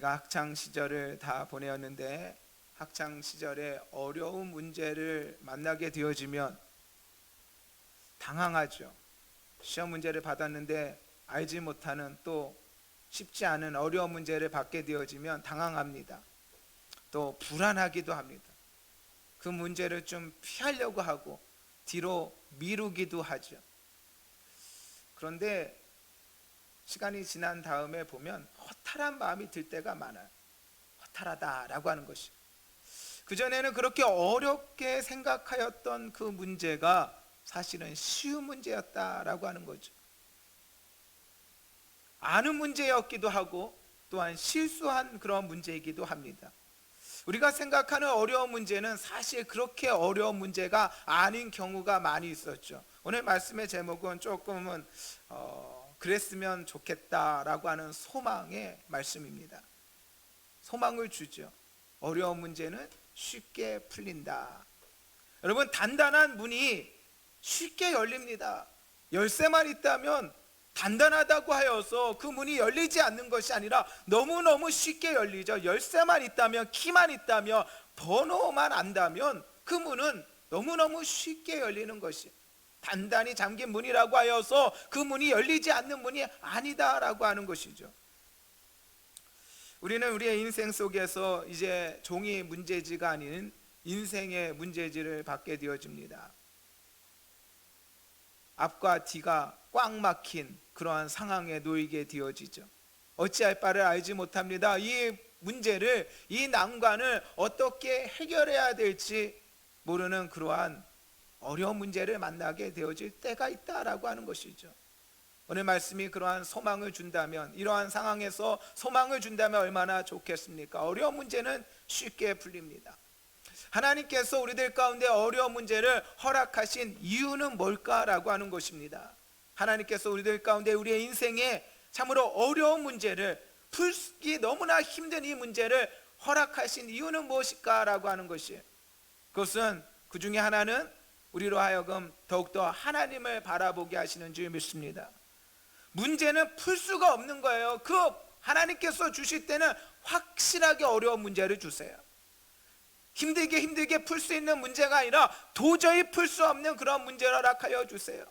우리가 학창 시절을 다 보내었는데 학창 시절에 어려운 문제를 만나게 되어지면 당황하죠. 시험 문제를 받았는데 알지 못하는 또 쉽지 않은 어려운 문제를 받게 되어지면 당황합니다. 또 불안하기도 합니다. 그 문제를 좀 피하려고 하고 뒤로 미루기도 하죠. 그런데 시간이 지난 다음에 보면 허탈한 마음이 들 때가 많아요. 허탈하다라고 하는 것이. 그전에는 그렇게 어렵게 생각하였던 그 문제가 사실은 쉬운 문제였다라고 하는 거죠. 아는 문제였기도 하고 또한 실수한 그런 문제이기도 합니다. 우리가 생각하는 어려운 문제는 사실 그렇게 어려운 문제가 아닌 경우가 많이 있었죠. 오늘 말씀의 제목은 조금은 그랬으면 좋겠다라고 하는 소망의 말씀입니다. 소망을 주죠. 어려운 문제는 쉽게 풀린다. 여러분, 단단한 문이 쉽게 열립니다. 열쇠만 있다면 단단하다고 하여서 그 문이 열리지 않는 것이 아니라 너무너무 쉽게 열리죠. 열쇠만 있다면, 키만 있다면, 번호만 안다면 그 문은 너무너무 쉽게 열리는 것이, 단단히 잠긴 문이라고 하여서 그 문이 열리지 않는 문이 아니다라고 하는 것이죠. 우리는 우리의 인생 속에서 이제 종이 문제지가 아닌 인생의 문제지를 받게 되어집니다. 앞과 뒤가 꽉 막힌 그러한 상황에 놓이게 되어지죠. 어찌할 바를 알지 못합니다. 이 문제를, 이 난관을 어떻게 해결해야 될지 모르는 그러한 어려운 문제를 만나게 되어질 때가 있다라고 하는 것이죠. 오늘 말씀이 그러한 소망을 준다면, 이러한 상황에서 소망을 준다면 얼마나 좋겠습니까? 어려운 문제는 쉽게 풀립니다. 하나님께서 우리들 가운데 어려운 문제를 허락하신 이유는 뭘까라고 하는 것입니다. 하나님께서 우리들 가운데 우리의 인생에 참으로 어려운 문제를, 풀기 너무나 힘든 이 문제를 허락하신 이유는 무엇일까라고 하는 것이에요. 그것은 그 중에 하나는 우리로 하여금 더욱더 하나님을 바라보게 하시는 줄 믿습니다. 문제는 풀 수가 없는 거예요. 그 하나님께서 주실 때는 확실하게 어려운 문제를 주세요. 힘들게 풀 수 있는 문제가 아니라 도저히 풀 수 없는 그런 문제를 허락하여 주세요.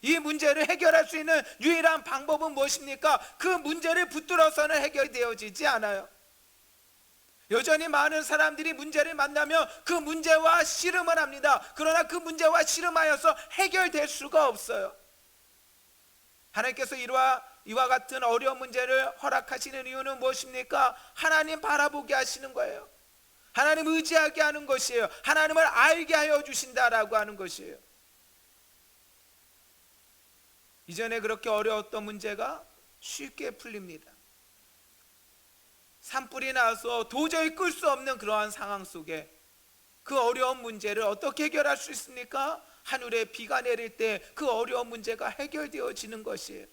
이 문제를 해결할 수 있는 유일한 방법은 무엇입니까? 그 문제를 붙들어서는 해결되어지지 않아요. 여전히 많은 사람들이 문제를 만나면 그 문제와 씨름을 합니다. 그러나 그 문제와 씨름하여서 해결될 수가 없어요. 하나님께서 이와 같은 어려운 문제를 허락하시는 이유는 무엇입니까? 하나님 바라보게 하시는 거예요. 하나님 의지하게 하는 것이에요. 하나님을 알게 하여 주신다라고 하는 것이에요. 이전에 그렇게 어려웠던 문제가 쉽게 풀립니다. 산불이 나서 도저히 끌 수 없는 그러한 상황 속에 그 어려운 문제를 어떻게 해결할 수 있습니까? 하늘에 비가 내릴 때 그 어려운 문제가 해결되어지는 것이에요.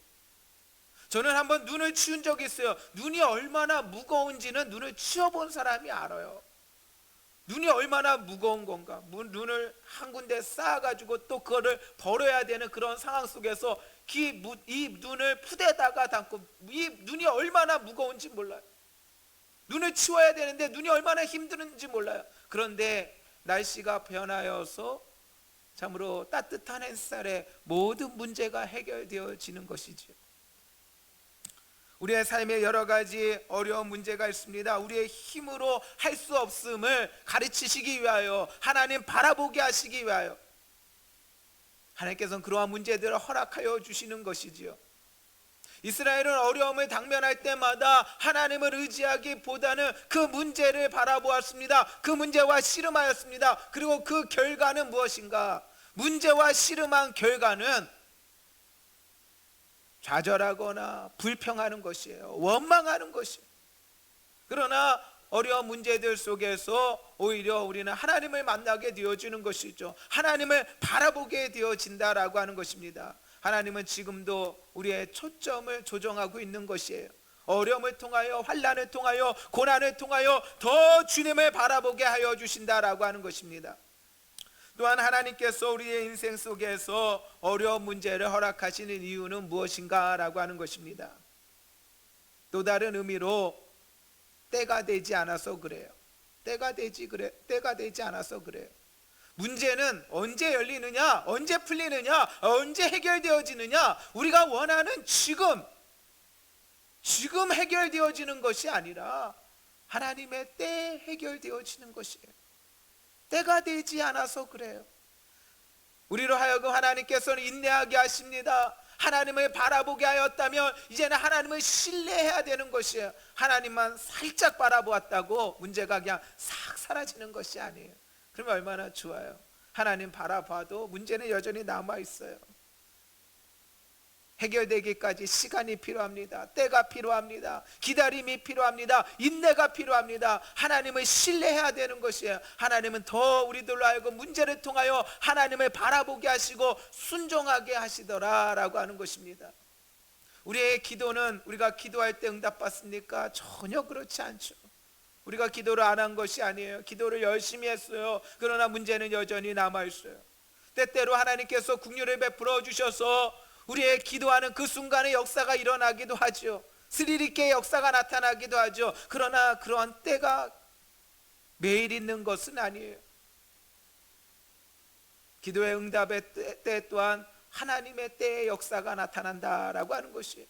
저는 한번 눈을 치운 적이 있어요. 눈이 얼마나 무거운지는 눈을 치워본 사람이 알아요. 눈이 얼마나 무거운 건가. 눈을 한 군데 쌓아가지고 또 그거를 버려야 되는 그런 상황 속에서 이 눈을 푸대다가 담고, 이 눈이 얼마나 무거운지 몰라요. 눈을 치워야 되는데 눈이 얼마나 힘든지 몰라요. 그런데 날씨가 변하여서 참으로 따뜻한 햇살에 모든 문제가 해결되어지는 것이죠. 우리의 삶에 여러 가지 어려운 문제가 있습니다. 우리의 힘으로 할 수 없음을 가르치시기 위하여, 하나님 바라보게 하시기 위하여 하나님께서는 그러한 문제들을 허락하여 주시는 것이지요. 이스라엘은 어려움을 당면할 때마다 하나님을 의지하기보다는 그 문제를 바라보았습니다. 그 문제와 씨름하였습니다. 그리고 그 결과는 무엇인가? 문제와 씨름한 결과는 좌절하거나 불평하는 것이에요. 원망하는 것이에요. 그러나 어려운 문제들 속에서 오히려 우리는 하나님을 만나게 되어지는 것이죠. 하나님을 바라보게 되어진다라고 하는 것입니다. 하나님은 지금도 우리의 초점을 조정하고 있는 것이에요. 어려움을 통하여, 환난을 통하여, 고난을 통하여 더 주님을 바라보게 하여 주신다라고 하는 것입니다. 또한 하나님께서 우리의 인생 속에서 어려운 문제를 허락하시는 이유는 무엇인가 라고 하는 것입니다. 또 다른 의미로 때가 되지 않아서 그래요. 때가 되지 않아서 그래요. 문제는 언제 열리느냐, 언제 풀리느냐, 언제 해결되어지느냐, 우리가 원하는 지금 해결되어지는 것이 아니라 하나님의 때에 해결되어지는 것이에요. 때가 되지 않아서 그래요. 우리로 하여금 하나님께서는 인내하게 하십니다. 하나님을 바라보게 하였다면 이제는 하나님을 신뢰해야 되는 것이에요. 하나님만 살짝 바라보았다고 문제가 그냥 싹 사라지는 것이 아니에요. 그러면 얼마나 좋아요. 하나님 바라봐도 문제는 여전히 남아있어요. 해결되기까지 시간이 필요합니다. 때가 필요합니다. 기다림이 필요합니다. 인내가 필요합니다. 하나님을 신뢰해야 되는 것이에요. 하나님은 더 우리들로 하여금 문제를 통하여 하나님을 바라보게 하시고 순종하게 하시더라라고 하는 것입니다. 우리의 기도는 우리가 기도할 때 응답받습니까? 전혀 그렇지 않죠. 우리가 기도를 안 한 것이 아니에요. 기도를 열심히 했어요. 그러나 문제는 여전히 남아있어요. 때때로 하나님께서 긍휼을 베풀어 주셔서 우리의 기도하는 그 순간에 역사가 일어나기도 하죠. 스릴 있게 역사가 나타나기도 하죠. 그러나 그러한 때가 매일 있는 것은 아니에요. 기도의 응답의 때 또한 하나님의 때의 역사가 나타난다라고 하는 것이에요.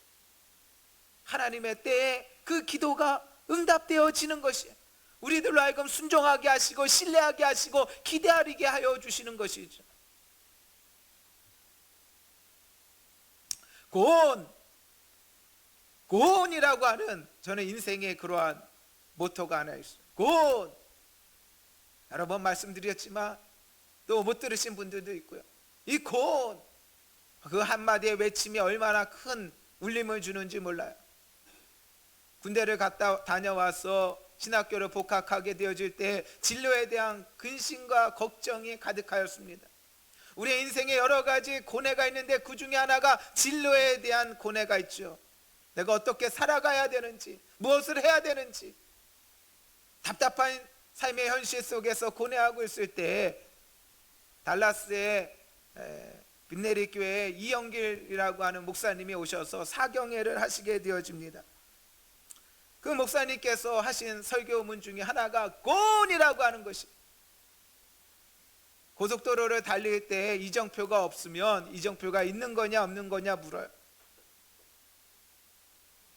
하나님의 때에 그 기도가 응답되어지는 것이에요. 우리들로 하여금 순종하게 하시고 신뢰하게 하시고 기대하게 하여 주시는 것이죠. 고온이라고 하는 저는 인생의 그러한 모토가 하나 있어요. 고온. 여러 번 말씀드렸지만 또 못 들으신 분들도 있고요. 이 고온, 그 한마디의 외침이 얼마나 큰 울림을 주는지 몰라요. 군대를 다녀와서 신학교를 복학하게 되어질 때 진로에 대한 근심과 걱정이 가득하였습니다. 우리의 인생에 여러 가지 고뇌가 있는데 그 중에 하나가 진로에 대한 고뇌가 있죠. 내가 어떻게 살아가야 되는지, 무엇을 해야 되는지, 답답한 삶의 현실 속에서 고뇌하고 있을 때 달라스의 빈네리 교회에 이영길이라고 하는 목사님이 오셔서 사경회를 하시게 되어집니다. 그 목사님께서 하신 설교문 중에 하나가 고온이라고 하는 것입니다. 고속도로를 달릴 때 이정표가 없으면 이정표가 있는 거냐 없는 거냐 물어요.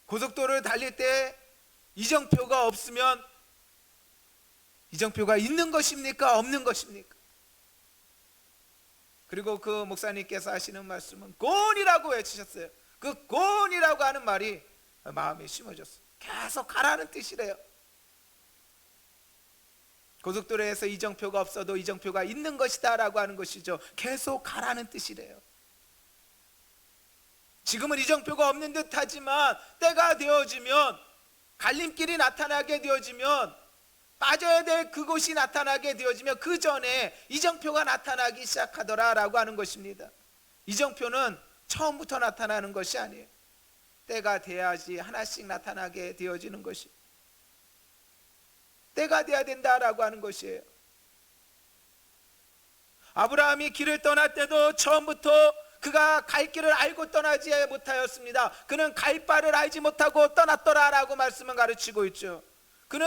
고속도로를 달릴 때 이정표가 없으면 이정표가 있는 것입니까 없는 것입니까? 그리고 그 목사님께서 하시는 말씀은 고온이라고 외치셨어요. 그 고온이라고 하는 말이 마음에 심어졌어요. 계속 가라는 뜻이래요. 고속도로에서 이정표가 없어도 이정표가 있는 것이다 라고 하는 것이죠. 계속 가라는 뜻이래요. 지금은 이정표가 없는 듯 하지만 때가 되어지면, 갈림길이 나타나게 되어지면, 빠져야 될 그곳이 나타나게 되어지면 그 전에 이정표가 나타나기 시작하더라 라고 하는 것입니다. 이정표는 처음부터 나타나는 것이 아니에요. 때가 돼야지 하나씩 나타나게 되어지는 것이, 때가 돼야 된다라고 하는 것이에요. 아브라함이 길을 떠날 때도 처음부터 그가 갈 길을 알고 떠나지 못하였습니다. 그는 갈 바를 알지 못하고 떠났더라라고 말씀은 가르치고 있죠. 그는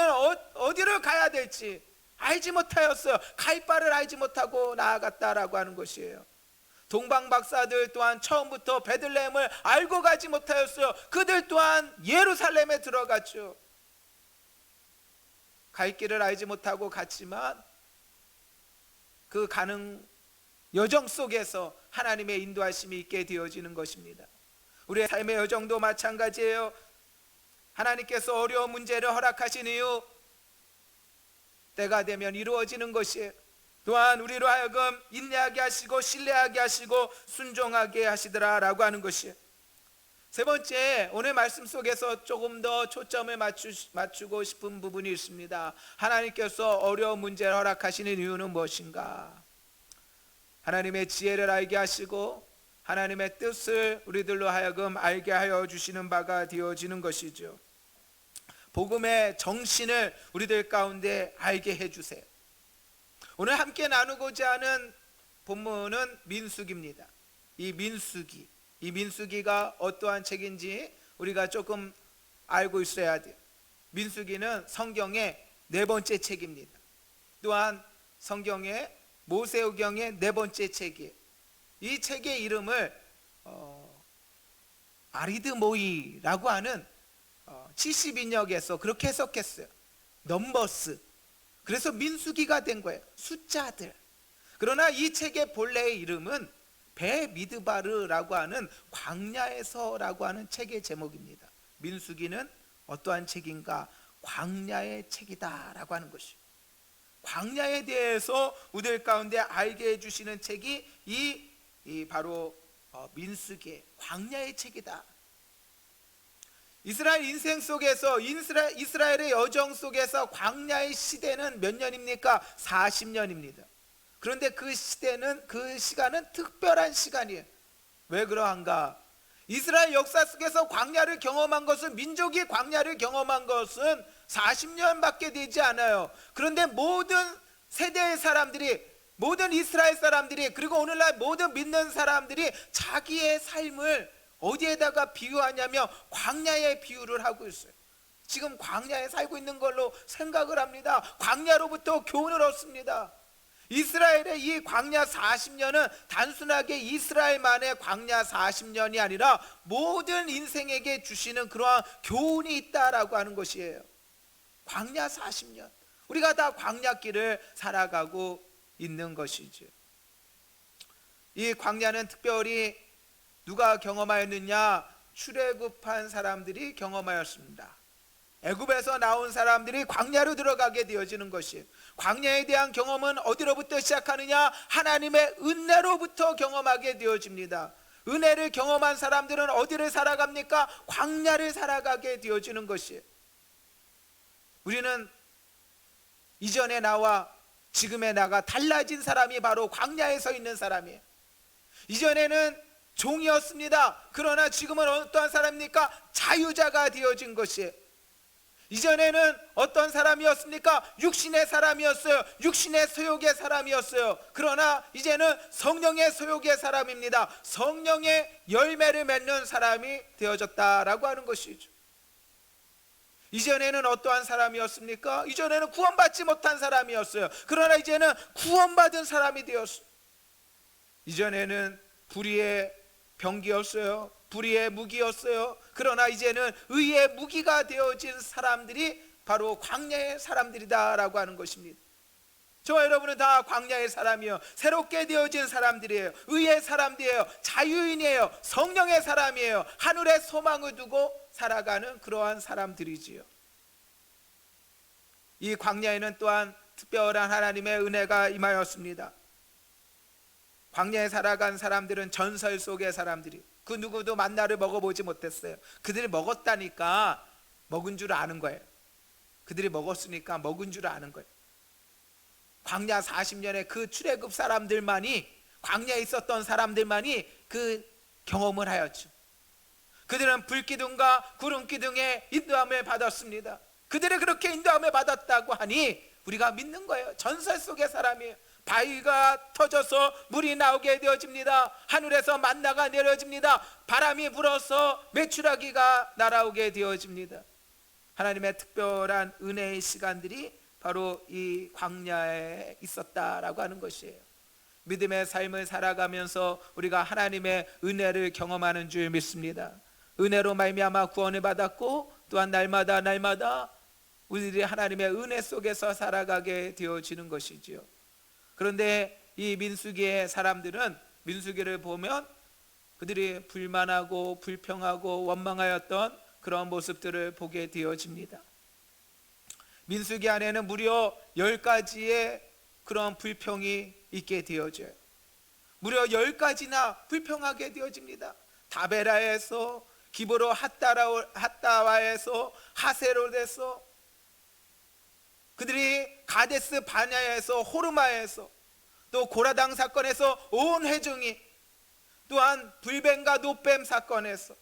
어디를 가야 될지 알지 못하였어요. 갈 바를 알지 못하고 나아갔다라고 하는 것이에요. 동방 박사들 또한 처음부터 베들레헴을 알고 가지 못하였어요. 그들 또한 예루살렘에 들어갔죠. 갈 길을 알지 못하고 갔지만 그 가는 여정 속에서 하나님의 인도하심이 있게 되어지는 것입니다. 우리의 삶의 여정도 마찬가지예요. 하나님께서 어려운 문제를 허락하신 이유, 때가 되면 이루어지는 것이에요. 또한 우리로 하여금 인내하게 하시고 신뢰하게 하시고 순종하게 하시더라라고 하는 것이에요. 세 번째, 오늘 말씀 속에서 조금 더 초점을 맞추고 싶은 부분이 있습니다. 하나님께서 어려운 문제를 허락하시는 이유는 무엇인가? 하나님의 지혜를 알게 하시고 하나님의 뜻을 우리들로 하여금 알게 하여 주시는 바가 되어지는 것이죠. 복음의 정신을 우리들 가운데 알게 해주세요. 오늘 함께 나누고자 하는 본문은 민수기입니다. 이 민수기가 어떠한 책인지 우리가 조금 알고 있어야 돼요. 민수기는 성경의 네 번째 책입니다. 또한 성경의 모세오경의 네 번째 책이에요. 이 책의 이름을 아리드모이라고 하는 70인역에서 그렇게 해석했어요. 넘버스. 그래서 민수기가 된 거예요. 숫자들. 그러나 이 책의 본래의 이름은 베미드바르라고 하는 광야에서라고 하는 책의 제목입니다. 민수기는 어떠한 책인가? 광야의 책이다라고 하는 것이에요. 광야에 대해서 우리들 가운데 알게 해주시는 책이 이 바로 민수기의 광야의 책이다. 이스라엘 인생 속에서 이스라엘의 여정 속에서 광야의 시대는 몇 년입니까? 40년입니다. 그런데 그 시간은 특별한 시간이에요. 왜 그러한가? 이스라엘 역사 속에서 광야를 경험한 것은, 민족이 광야를 경험한 것은 40년밖에 되지 않아요. 그런데 모든 세대의 사람들이, 모든 이스라엘 사람들이, 그리고 오늘날 모든 믿는 사람들이 자기의 삶을 어디에다가 비유하냐면 광야에 비유를 하고 있어요. 지금 광야에 살고 있는 걸로 생각을 합니다. 광야로부터 교훈을 얻습니다. 이스라엘의 이 광야 40년은 단순하게 이스라엘만의 광야 40년이 아니라 모든 인생에게 주시는 그러한 교훈이 있다라고 하는 것이에요. 광야 40년, 우리가 다 광야길을 살아가고 있는 것이죠. 이 광야는 특별히 누가 경험하였느냐? 출애굽한 사람들이 경험하였습니다. 애굽에서 나온 사람들이 광야로 들어가게 되어지는 것이에요. 광야에 대한 경험은 어디로부터 시작하느냐? 하나님의 은혜로부터 경험하게 되어집니다. 은혜를 경험한 사람들은 어디를 살아갑니까? 광야를 살아가게 되어지는 것이에요. 우리는 이전의 나와 지금의 나가 달라진 사람이 바로 광야에 서 있는 사람이에요. 이전에는 종이었습니다. 그러나 지금은 어떠한 사람입니까? 자유자가 되어진 것이에요. 이전에는 어떤 사람이었습니까? 육신의 사람이었어요. 육신의 소욕의 사람이었어요. 그러나 이제는 성령의 소욕의 사람입니다. 성령의 열매를 맺는 사람이 되어졌다라고 하는 것이죠. 이전에는 어떠한 사람이었습니까? 이전에는 구원받지 못한 사람이었어요. 그러나 이제는 구원받은 사람이 되었어요. 이전에는 불의의 병기였어요. 불의의 무기였어요. 그러나 이제는 의의 무기가 되어진 사람들이 바로 광야의 사람들이다라고 하는 것입니다. 저와 여러분은 다 광야의 사람이에요. 새롭게 되어진 사람들이에요. 의의 사람들이에요. 자유인이에요. 성령의 사람이에요. 하늘의 소망을 두고 살아가는 그러한 사람들이지요. 이 광야에는 또한 특별한 하나님의 은혜가 임하였습니다. 광야에 살아간 사람들은 전설 속의 사람들이, 그 누구도 만나를 먹어보지 못했어요. 그들이 먹었다니까 먹은 줄 아는 거예요. 그들이 먹었으니까 먹은 줄 아는 거예요. 광야 40년에 그 출애굽 사람들만이, 광야에 있었던 사람들만이 그 경험을 하였죠. 그들은 불기둥과 구름기둥의 인도함을 받았습니다. 그들이 그렇게 인도함을 받았다고 하니 우리가 믿는 거예요. 전설 속의 사람이에요. 바위가 터져서 물이 나오게 되어집니다. 하늘에서 만나가 내려집니다. 바람이 불어서 메추라기가 날아오게 되어집니다. 하나님의 특별한 은혜의 시간들이 바로 이 광야에 있었다라고 하는 것이에요. 믿음의 삶을 살아가면서 우리가 하나님의 은혜를 경험하는 줄 믿습니다. 은혜로 말미암아 구원을 받았고, 또한 날마다 우리들이 하나님의 은혜 속에서 살아가게 되어지는 것이지요. 그런데 이 민수기의 사람들은, 민수기를 보면 그들이 불만하고 불평하고 원망하였던 그런 모습들을 보게 되어집니다. 민수기 안에는 무려 10가지의 그런 불평이 있게 되어져요. 무려 10가지나 불평하게 되어집니다. 다베라에서, 기브로 핫다와에서, 하세롯에서, 그들이 가데스 바냐에서, 호르마에서, 또 고라당 사건에서 온 회중이, 또한 불뱀과 노뱀 사건에서,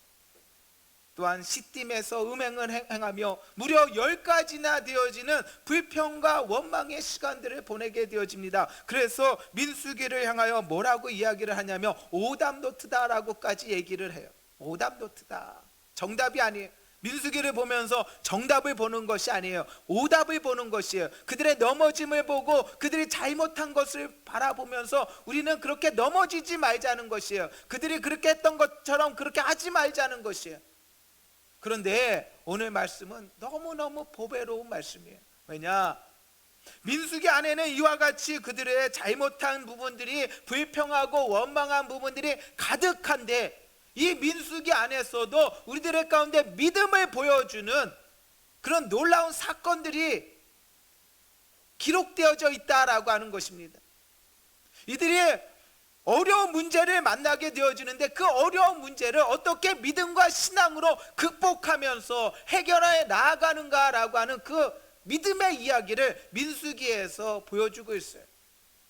또한 시딤에서 음행을 행하며 무려 10가지나 되어지는 불평과 원망의 시간들을 보내게 되어집니다. 그래서 민수기를 향하여 뭐라고 이야기를 하냐면 오답노트다라고까지 얘기를 해요. 오답노트다. 정답이 아니에요. 민수기를 보면서 정답을 보는 것이 아니에요. 오답을 보는 것이에요. 그들의 넘어짐을 보고 그들이 잘못한 것을 바라보면서 우리는 그렇게 넘어지지 말자는 것이에요. 그들이 그렇게 했던 것처럼 그렇게 하지 말자는 것이에요. 그런데 오늘 말씀은 너무너무 보배로운 말씀이에요. 왜냐? 민수기 안에는 이와 같이 그들의 잘못한 부분들이, 불평하고 원망한 부분들이 가득한데, 이 민수기 안에서도 우리들의 가운데 믿음을 보여주는 그런 놀라운 사건들이 기록되어져 있다라고 하는 것입니다. 이들이 어려운 문제를 만나게 되어지는데 그 어려운 문제를 어떻게 믿음과 신앙으로 극복하면서 해결해 나아가는가라고 하는 그 믿음의 이야기를 민수기에서 보여주고 있어요.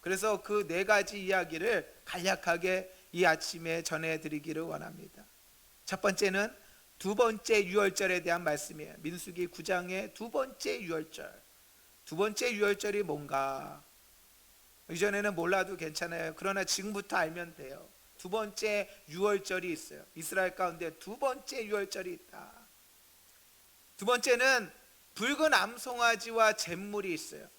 그래서 그 네 가지 이야기를 간략하게 이 아침에 전해드리기를 원합니다. 첫 번째는 두 번째 유월절에 대한 말씀이에요. 민수기 9장의 두 번째 유월절. 두 번째 유월절이 뭔가? 이전에는 몰라도 괜찮아요. 그러나 지금부터 알면 돼요. 두 번째 유월절이 있어요. 이스라엘 가운데 두 번째 유월절이 있다. 두 번째는 붉은 암송아지와 잿물이 있어요.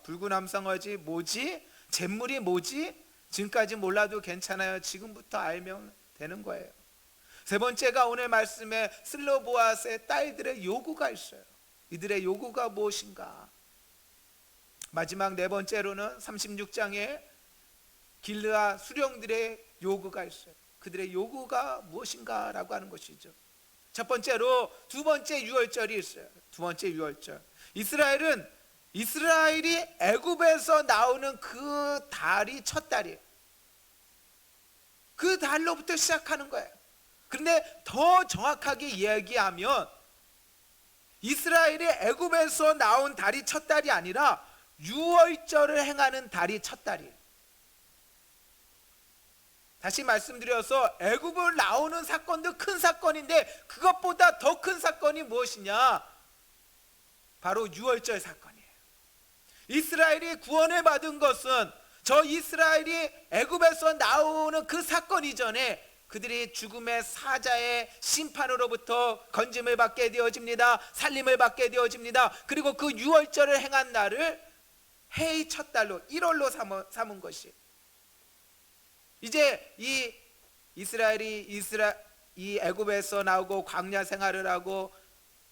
붉은 암송아지 뭐지? 잿물이 뭐지? 지금까지 몰라도 괜찮아요. 지금부터 알면 되는 거예요. 세 번째가 오늘 말씀에 슬로보앗의 딸들의 요구가 있어요. 이들의 요구가 무엇인가? 마지막 네 번째로는 36장에 길르아 수령들의 요구가 있어요. 그들의 요구가 무엇인가 라고 하는 것이죠. 첫 번째로 두 번째 유월절이 있어요. 두 번째 유월절. 이스라엘이 애굽에서 나오는 그 달이 첫 달이에요. 그 달로부터 시작하는 거예요. 그런데 더 정확하게 이야기하면 이스라엘이 애굽에서 나온 달이 첫 달이 아니라 유월절을 행하는 달이 첫 달이에요. 다시 말씀드려서 애굽을 나오는 사건도 큰 사건인데 그것보다 더 큰 사건이 무엇이냐? 바로 유월절 사건이에요. 이스라엘이 구원을 받은 것은 저 이스라엘이 애굽에서 나오는 그 사건 이전에 그들이 죽음의 사자의 심판으로부터 건짐을 받게 되어집니다. 살림을 받게 되어집니다. 그리고 그 유월절을 행한 날을 해의 첫 달로 1월로 삼은 것이, 이제 이 이스라엘이 이 애굽에서 나오고 광야 생활을 하고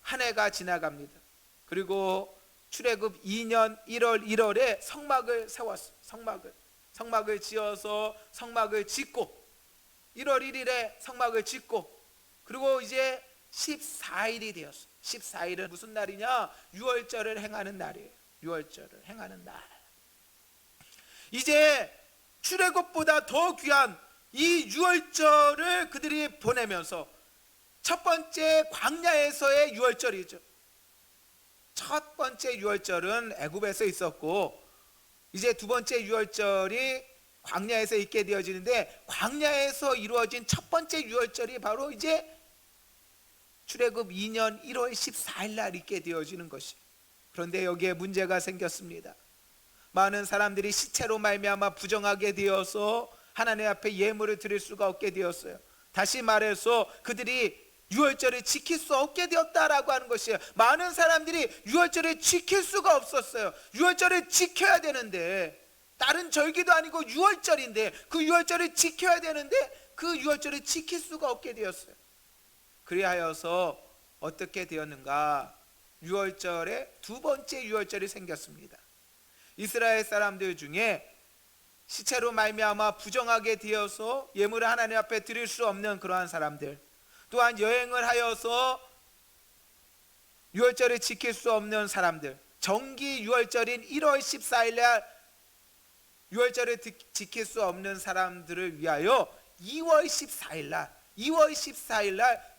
한 해가 지나갑니다. 그리고 출애굽 2년 1월 1월에 성막을 세웠어요. 성막을 지어서 성막을 짓고 1월 1일에 성막을 짓고, 그리고 이제 14일이 되었어요. 14일은 무슨 날이냐? 유월절을 행하는 날이에요. 유월절을 행하는 날. 이제 출애굽보다 더 귀한 이 유월절을 그들이 보내면서 첫 번째 광야에서의 유월절이죠. 첫 번째 유월절은 애굽에서 있었고 이제 두 번째 유월절이 광야에서 있게 되어지는데, 광야에서 이루어진 첫 번째 유월절이 바로 이제 출애굽 2년 1월 14일 날 있게 되어지는 것이. 그런데 여기에 문제가 생겼습니다. 많은 사람들이 시체로 말미암아 부정하게 되어서 하나님 앞에 예물을 드릴 수가 없게 되었어요. 다시 말해서 그들이 유월절을 지킬 수 없게 되었다라고 하는 것이에요. 많은 사람들이 유월절을 지킬 수가 없었어요. 유월절을 지켜야 되는데, 다른 절기도 아니고 유월절인데 그 유월절을 지켜야 되는데 그 유월절을 지킬 수가 없게 되었어요. 그리하여서 어떻게 되었는가? 유월절에 두 번째 유월절이 생겼습니다. 이스라엘 사람들 중에 시체로 말미암아 부정하게 되어서 예물을 하나님 앞에 드릴 수 없는 그러한 사람들, 또한 여행을 하여서 유월절을 지킬 수 없는 사람들, 정기 유월절인 1월 14일 날 유월절을 지킬 수 없는 사람들을 위하여 2월 14일 날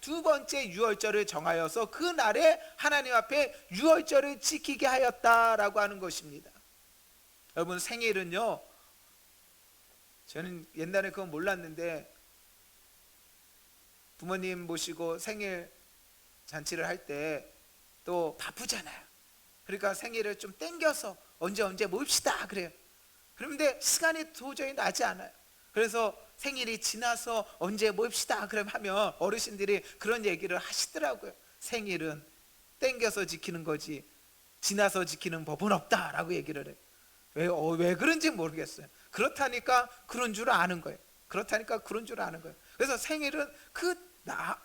두 번째 유월절을 정하여서 그 날에 하나님 앞에 유월절을 지키게 하였다라고 하는 것입니다. 여러분, 생일은요, 저는 옛날에 그건 몰랐는데 부모님 모시고 생일 잔치를 할 때 또 바쁘잖아요. 그러니까 생일을 좀 땡겨서 언제 몹시다 그래요. 그런데 시간이 도저히 나지 않아요. 그래서 생일이 지나서 언제 몹시다 그럼 하면 어르신들이 그런 얘기를 하시더라고요. 생일은 땡겨서 지키는 거지 지나서 지키는 법은 없다라고 얘기를 해요. 왜 그런지 모르겠어요. 그렇다니까 그런 줄 아는 거예요. 그래서 생일은 그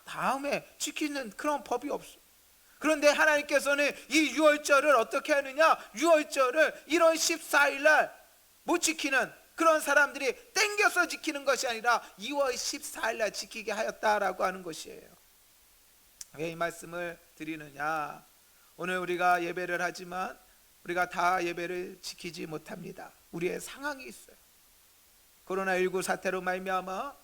다음에 지키는 그런 법이 없어요. 그런데 하나님께서는 이 유월절을 어떻게 하느냐, 유월절을 1월 14일 날 못 지키는 그런 사람들이 땡겨서 지키는 것이 아니라 2월 14일 날 지키게 하였다라고 하는 것이에요. 왜 이 말씀을 드리느냐, 오늘 우리가 예배를 하지만 우리가 다 예배를 지키지 못합니다. 우리의 상황이 있어요. 코로나19 사태로 말미암아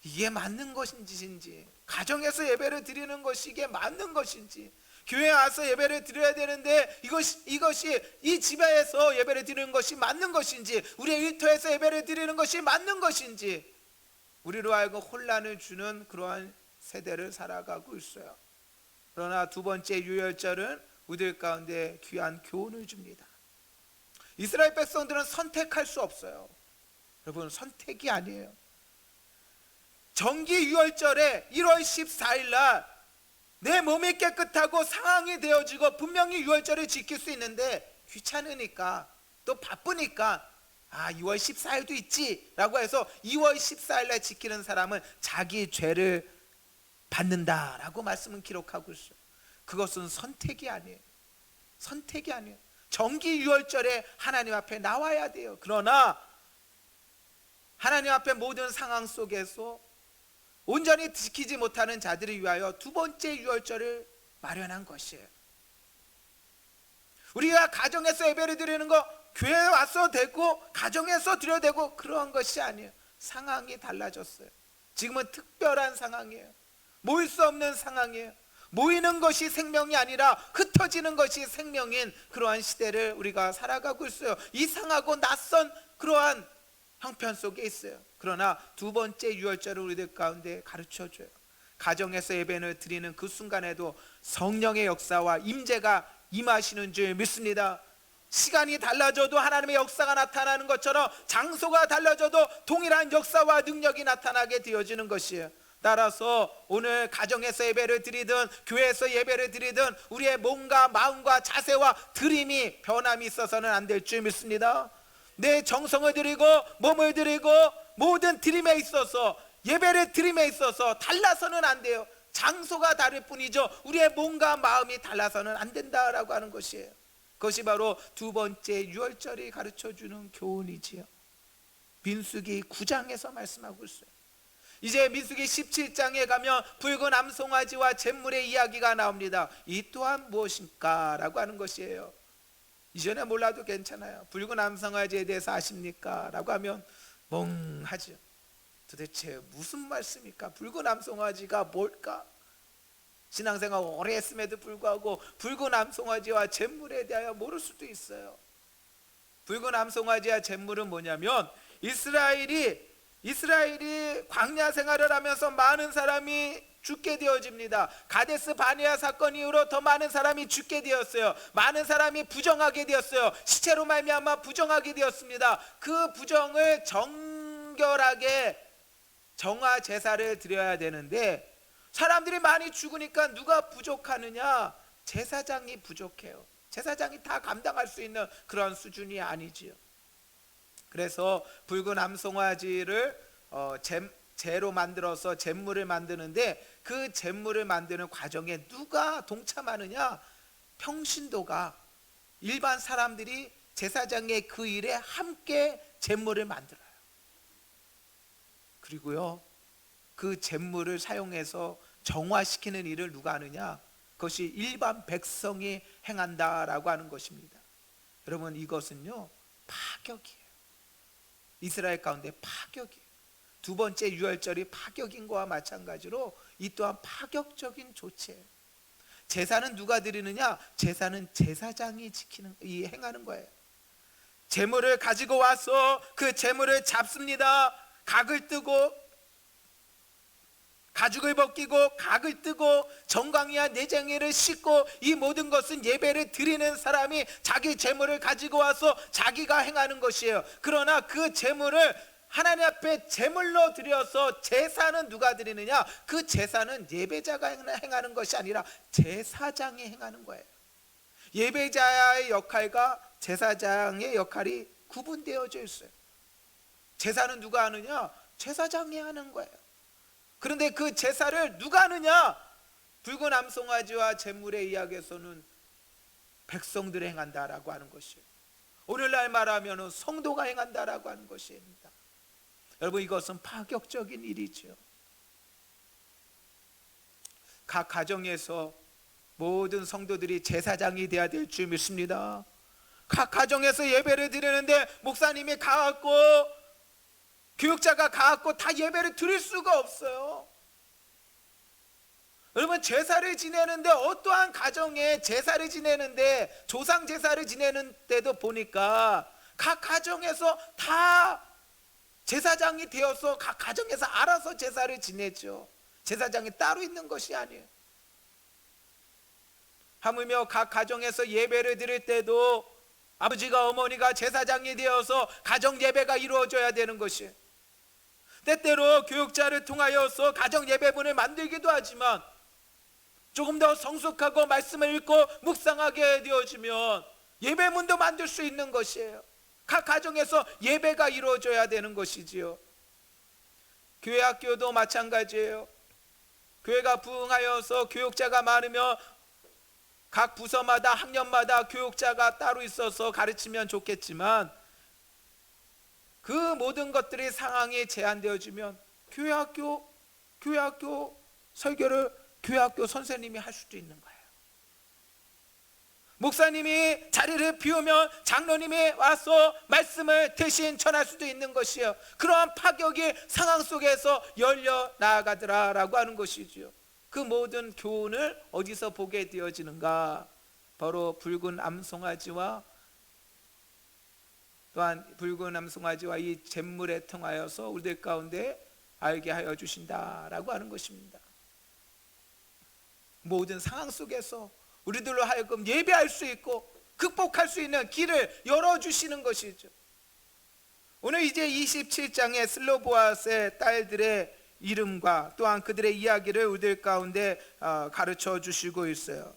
이게 맞는 것인지, 가정에서 예배를 드리는 것이 이게 맞는 것인지, 교회에 와서 예배를 드려야 되는데 이것이 이 집에서 예배를 드리는 것이 맞는 것인지, 우리의 일터에서 예배를 드리는 것이 맞는 것인지, 우리로 하여금 혼란을 주는 그러한 세대를 살아가고 있어요. 그러나 두 번째 유월절은 우리들 가운데 귀한 교훈을 줍니다. 이스라엘 백성들은 선택할 수 없어요. 여러분, 선택이 아니에요. 정기 유월절에 1월 14일 날 내 몸이 깨끗하고 상황이 되어지고 분명히 유월절을 지킬 수 있는데 귀찮으니까 또 바쁘니까 2월 14일도 있지 라고 해서 2월 14일 날 지키는 사람은 자기 죄를 받는다라고 말씀은 기록하고 있어요. 그것은 선택이 아니에요. 정기 유월절에 하나님 앞에 나와야 돼요. 그러나 하나님 앞에 모든 상황 속에서 온전히 지키지 못하는 자들을 위하여 두 번째 유월절을 마련한 것이에요. 우리가 가정에서 예배를 드리는 거 교회에 와서 되고 가정에서 드려야 되고 그런 것이 아니에요. 상황이 달라졌어요. 지금은 특별한 상황이에요. 모일 수 없는 상황이에요. 모이는 것이 생명이 아니라 흩어지는 것이 생명인 그러한 시대를 우리가 살아가고 있어요. 이상하고 낯선 그러한 형편 속에 있어요. 그러나 두 번째 유월절을 우리들 가운데 가르쳐줘요. 가정에서 예배를 드리는 그 순간에도 성령의 역사와 임재가 임하시는 줄 믿습니다. 시간이 달라져도 하나님의 역사가 나타나는 것처럼 장소가 달라져도 동일한 역사와 능력이 나타나게 되어지는 것이에요. 따라서 오늘 가정에서 예배를 드리든 교회에서 예배를 드리든 우리의 몸과 마음과 자세와 드림이 변함이 있어서는 안 될 줄 믿습니다. 내 정성을 드리고 몸을 드리고 모든 드림에 있어서 예배를 드림에 있어서 달라서는 안 돼요. 장소가 다를 뿐이죠. 우리의 몸과 마음이 달라서는 안 된다라고 하는 것이에요. 그것이 바로 두 번째 유월절이 가르쳐주는 교훈이지요. 민수기 9장에서 말씀하고 있어요. 이제 민수기 17장에 가면 붉은 암송아지와 잿물의 이야기가 나옵니다. 이 또한 무엇인가 라고 하는 것이에요. 이전에 몰라도 괜찮아요. 붉은 암송아지에 대해서 아십니까? 라고 하면 멍하죠. 도대체 무슨 말씀입니까? 붉은 암송아지가 뭘까? 신앙생활 오래 했음에도 불구하고 붉은 암송아지와 잿물에 대하여 모를 수도 있어요. 붉은 암송아지와 잿물은 뭐냐면 이스라엘이 광야 생활을 하면서 많은 사람이 죽게 되어집니다. 가데스 바네아 사건 이후로 더 많은 사람이 죽게 되었어요. 많은 사람이 부정하게 되었어요. 시체로 말미암아 부정하게 되었습니다. 그 부정을 정결하게 정화 제사를 드려야 되는데 사람들이 많이 죽으니까 누가 부족하느냐? 제사장이 부족해요. 제사장이 다 감당할 수 있는 그런 수준이 아니지요. 그래서 붉은 암송아지를 재로 만들어서 잿물을 만드는데 그 잿물을 만드는 과정에 누가 동참하느냐? 평신도가 일반 사람들이 제사장의 그 일에 함께 잿물을 만들어요. 그리고요 그 잿물을 사용해서 정화시키는 일을 누가 하느냐? 그것이 일반 백성이 행한다라고 하는 것입니다. 여러분, 이것은요 파격이에요. 이스라엘 가운데 파격이에요. 두 번째 유월절이 파격인 것과 마찬가지로 이 또한 파격적인 조치예요. 제사는 누가 드리느냐? 제사는 제사장이 행하는 거예요. 제물을 가지고 와서 그 제물을 잡습니다. 각을 뜨고 가죽을 벗기고 각을 뜨고 정강이와 내장이를 씻고 이 모든 것은 예배를 드리는 사람이 자기 제물을 가지고 와서 자기가 행하는 것이에요. 그러나 그 제물을 하나님 앞에 제물로 드려서 제사는 누가 드리느냐? 그 제사는 예배자가 행하는 것이 아니라 제사장이 행하는 거예요. 예배자의 역할과 제사장의 역할이 구분되어져 있어요. 제사는 누가 하느냐? 제사장이 하는 거예요. 그런데 그 제사를 누가 하느냐? 붉은 암송아지와 제물의 이야기에서는 백성들이 행한다라고 하는 것이에요. 오늘날 말하면 성도가 행한다라고 하는 것입니다. 여러분, 이것은 파격적인 일이죠. 각 가정에서 모든 성도들이 제사장이 되어야 될 줄 믿습니다. 각 가정에서 예배를 드리는데 목사님이 가갖고 교육자가 가갖고 다 예배를 드릴 수가 없어요. 여러분, 제사를 지내는데 어떠한 가정에 제사를 지내는데 조상 제사를 지내는 때도 보니까 각 가정에서 다 제사장이 되어서 각 가정에서 알아서 제사를 지내죠. 제사장이 따로 있는 것이 아니에요. 하물며 각 가정에서 예배를 드릴 때도 아버지가 어머니가 제사장이 되어서 가정 예배가 이루어져야 되는 것이에요. 때때로 교육자를 통하여서 가정 예배분을 만들기도 하지만 조금 더 성숙하고 말씀을 읽고 묵상하게 되어지면 예배문도 만들 수 있는 것이에요. 각 가정에서 예배가 이루어져야 되는 것이지요. 교회 학교도 마찬가지예요. 교회가 부흥하여서 교육자가 많으며 각 부서마다 학년마다 교육자가 따로 있어서 가르치면 좋겠지만 그 모든 것들이 상황이 제한되어지면 교회학교 설교를 교회학교 선생님이 할 수도 있는 거예요. 목사님이 자리를 비우면 장로님이 와서 말씀을 대신 전할 수도 있는 것이에요. 그러한 파격이 상황 속에서 열려 나아가더라라고 하는 것이지요. 그 모든 교훈을 어디서 보게 되어지는가? 바로 붉은 암송아지와 또한 붉은 암송아지와 이 잿물에 통하여서 우리들 가운데 알게 하여 주신다라고 하는 것입니다. 모든 상황 속에서 우리들로 하여금 예배할 수 있고 극복할 수 있는 길을 열어주시는 것이죠. 오늘 이제 27장의 슬로보앗의 딸들의 이름과 또한 그들의 이야기를 우리들 가운데 가르쳐 주시고 있어요.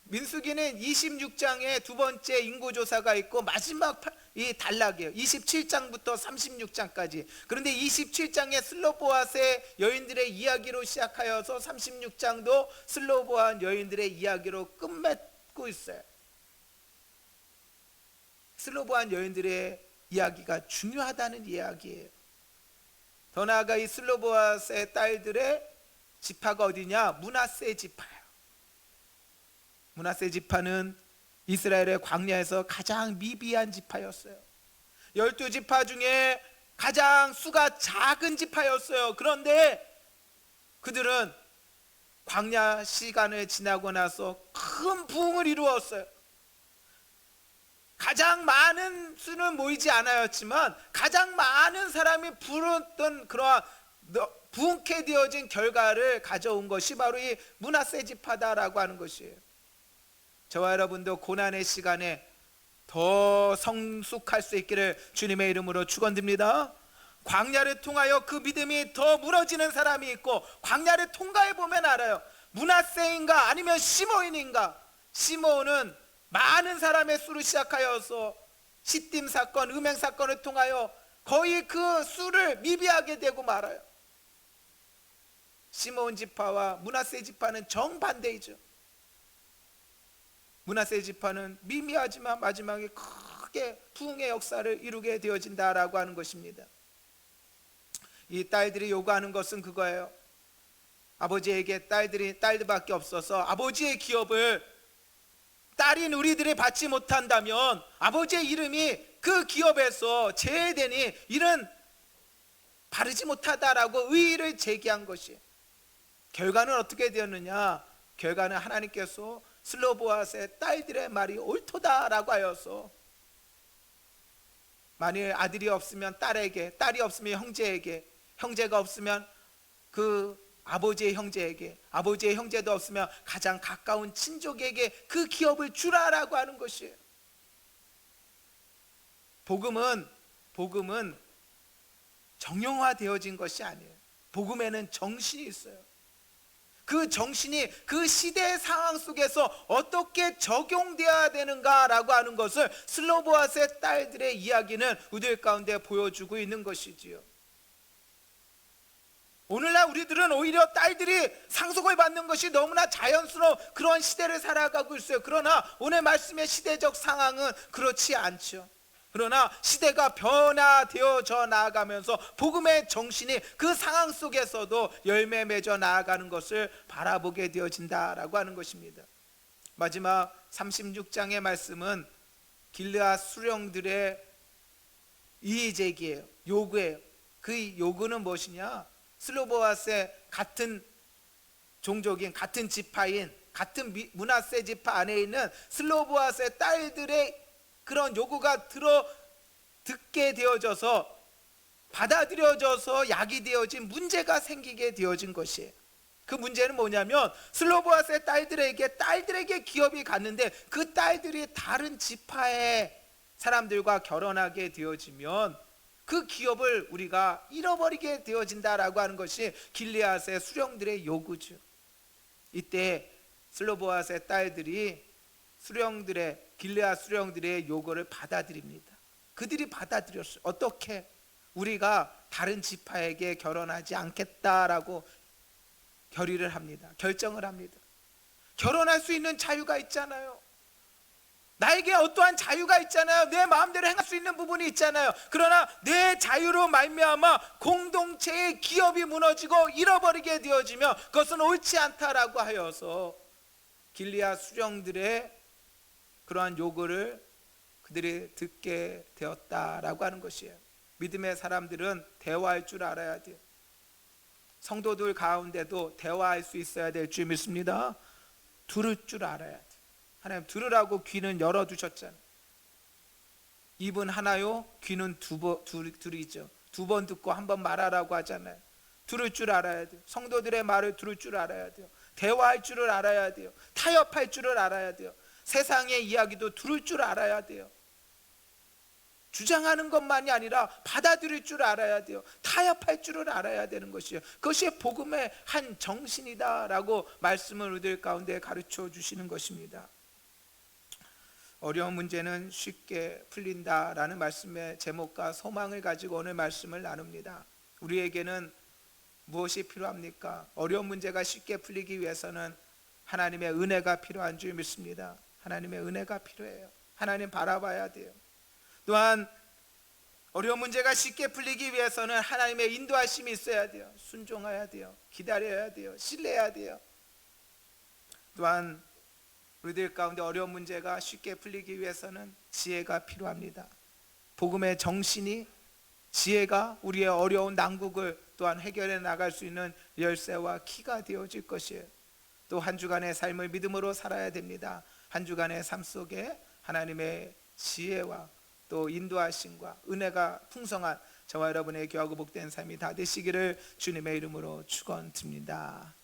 민수기는 26장에 두 번째 인구조사가 있고 마지막 이 단락이에요. 27장부터 36장까지. 그런데 27장에 슬로보앗의 여인들의 이야기로 시작하여서 36장도 슬로보앗 여인들의 이야기로 끝맺고 있어요. 슬로보앗 여인들의 이야기가 중요하다는 이야기예요. 더 나아가 이 슬로보앗의 딸들의 지파가 어디냐? 므낫세 지파예요. 므낫세 지파는 이스라엘의 광야에서 가장 미비한 지파였어요. 12지파 중에 가장 수가 작은 지파였어요. 그런데 그들은 광야 시간을 지나고 나서 큰 부흥을 이루었어요. 가장 많은 수는 모이지 않았지만 가장 많은 사람이 부르던 그러한 부흥케 되어진 결과를 가져온 것이 바로 이 므낫세 지파다라고 하는 것이에요. 저와 여러분도 고난의 시간에 더 성숙할 수 있기를 주님의 이름으로 축원드립니다. 광야를 통하여 그 믿음이 더 무너지는 사람이 있고 광야를 통과해 보면 알아요. 므낫세인가 아니면 시므온인가? 시므온은 많은 사람의 수를 시작하여서 시딤 사건, 음행 사건을 통하여 거의 그 수를 미비하게 되고 말아요. 시므온 지파와 므낫세 지파는 정반대이죠. 므낫세 지파는 미미하지만 마지막에 크게 부흥의 역사를 이루게 되어진다라고 하는 것입니다. 이 딸들이 요구하는 것은 그거예요. 아버지에게 딸들밖에 없어서 아버지의 기업을 딸인 우리들이 받지 못한다면 아버지의 이름이 그 기업에서 제외되니 이는 바르지 못하다라고 의의를 제기한 것이. 결과는 어떻게 되었느냐? 결과는 하나님께서 슬로보앗의 딸들의 말이 옳도다라고 하여서 만일 아들이 없으면 딸에게, 딸이 없으면 형제에게, 형제가 없으면 그 아버지의 형제에게, 아버지의 형제도 없으면 가장 가까운 친족에게 그 기업을 주라라고 하는 것이에요. 복음은 복음은 정형화되어진 것이 아니에요. 복음에는 정신이 있어요. 그 정신이 그 시대의 상황 속에서 어떻게 적용되어야 되는가라고 하는 것을 슬로보아스의 딸들의 이야기는 우리들 가운데 보여주고 있는 것이지요. 오늘날 우리들은 오히려 딸들이 상속을 받는 것이 너무나 자연스러운 그런 시대를 살아가고 있어요. 그러나 오늘 말씀의 시대적 상황은 그렇지 않죠. 그러나 시대가 변화되어져 나아가면서 복음의 정신이 그 상황 속에서도 열매 맺어 나아가는 것을 바라보게 되어진다라고 하는 것입니다. 마지막 36장의 말씀은 길르앗 수령들의 이의제기예요. 요구예요. 그 요구는 무엇이냐? 슬로보아스의 같은 종족인, 같은 지파인, 같은 므낫세 지파 안에 있는 슬로보아스의 딸들의 그런 요구가 듣게 되어져서 받아들여져서 약이 되어진 문제가 생기게 되어진 것이에요. 그 문제는 뭐냐면 슬로보아스의 딸들에게 기업이 갔는데 그 딸들이 다른 지파의 사람들과 결혼하게 되어지면 그 기업을 우리가 잃어버리게 되어진다라고 하는 것이 길르앗의 수령들의 요구죠. 이때 슬로보아스의 딸들이 길르앗 수령들의 요구를 받아들입니다. 그들이 받아들였어요. 어떻게? 우리가 다른 지파에게 결혼하지 않겠다라고 결의를 합니다. 결정을 합니다. 결혼할 수 있는 자유가 있잖아요. 나에게 어떠한 자유가 있잖아요. 내 마음대로 행할 수 있는 부분이 있잖아요. 그러나 내 자유로 말미암아 공동체의 기업이 무너지고 잃어버리게 되어지며 그것은 옳지 않다라고 하여서 길르앗 수령들의 그러한 요구를 그들이 듣게 되었다라고 하는 것이에요. 믿음의 사람들은 대화할 줄 알아야 돼요. 성도들 가운데도 대화할 수 있어야 될 줄 믿습니다. 들을 줄 알아야 돼요. 하나님 들으라고 귀는 열어두셨잖아요. 입은 하나요, 귀는 둘이죠. 두 번 듣고 한 번 말하라고 하잖아요. 들을 줄 알아야 돼요. 성도들의 말을 들을 줄 알아야 돼요. 대화할 줄을 알아야 돼요. 타협할 줄을 알아야 돼요. 세상의 이야기도 들을 줄 알아야 돼요. 주장하는 것만이 아니라 받아들일 줄 알아야 돼요. 타협할 줄을 알아야 되는 것이에요. 그것이 복음의 한 정신이다라고 말씀을 우리들 가운데 가르쳐 주시는 것입니다. 어려운 문제는 쉽게 풀린다라는 말씀의 제목과 소망을 가지고 오늘 말씀을 나눕니다. 우리에게는 무엇이 필요합니까? 어려운 문제가 쉽게 풀리기 위해서는 하나님의 은혜가 필요한 줄 믿습니다. 하나님의 은혜가 필요해요. 하나님 바라봐야 돼요. 또한 어려운 문제가 쉽게 풀리기 위해서는 하나님의 인도하심이 있어야 돼요. 순종해야 돼요. 기다려야 돼요. 신뢰해야 돼요. 또한 우리들 가운데 어려운 문제가 쉽게 풀리기 위해서는 지혜가 필요합니다. 복음의 정신이, 지혜가 우리의 어려운 난국을 또한 해결해 나갈 수 있는 열쇠와 키가 되어질 것이에요. 또 한 주간의 삶을 믿음으로 살아야 됩니다. 한 주간의 삶 속에 하나님의 지혜와 또 인도하심과 은혜가 풍성한 저와 여러분의 귀하고 복된 삶이 다 되시기를 주님의 이름으로 축원드립니다.